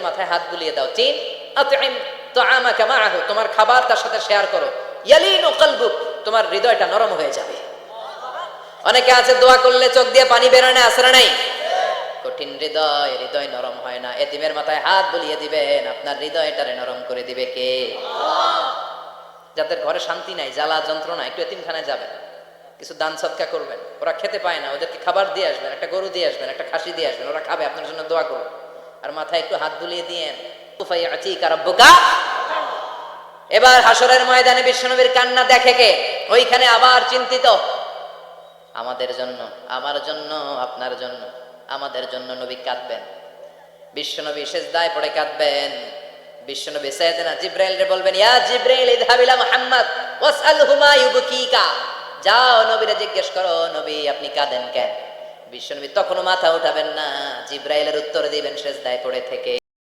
এতিমের মাথায় হাত বুলিয়ে দাও। 3 আতইম তাআমাকা মাআহু, তোমার খাবার তার সাথে শেয়ার করো। ইয়ালিনু কলবুক, তোমার হৃদয়টা নরম হয়ে যাবে। অনেকে আছে দোয়া করলে চোখ দিয়ে পানি বের হয় না, আসরা নাই? কঠিন হৃদয়, হৃদয় নরম হয় না। এতিমের মাথায় হাত বুলিয়ে দিবেন, আপনার হৃদয়টারে নরম করে দিবে কে? যাদের ঘরে শান্তি নাই, জ্বালা যন্ত্রণা, একটু এতিমখানায় যাবেন, কিছু দান সদকা করবেন। ওরা খেতে পায় না, ওদেরকে খাবার দিয়ে আসবেন, একটা গরু দিয়ে আসবেন, একটা খাসি দিয়ে আসবেন, ওরা খাবে, আপনার জন্য দোয়া করুন। আর মাথায় একটু হাত বুলিয়ে দিয়েন। তুফাইয়াতিকা রাব্বুকা। এবার হাসরের ময়দানে বিশ্বনবীর কান্না দেখে কে? ওইখানে আবার চিন্তিত, আমাদের জন্য, আমার জন্য, আপনার জন্য, আমাদের জন্য নবী কাঁদবেন। বিশ্বনবী সিজদায় পড়ে কাঁদবেন। বিশ্বনবী সাইয়েদনা জিবরাইলকে বলবেন, ইয়া জিবরাইল ইযহাব ইলা মুহাম্মদ ওয়াসআলহু মা ইউবকিকা, যাও নবীরে জিজ্ঞেস করো, নবী আপনি কাঁদেন কেন? বিশ্বনবী তখনও মাথা উঠাবেন না, জিবরাইলের উত্তর দিবেন সিজদায় পড়ে থেকে।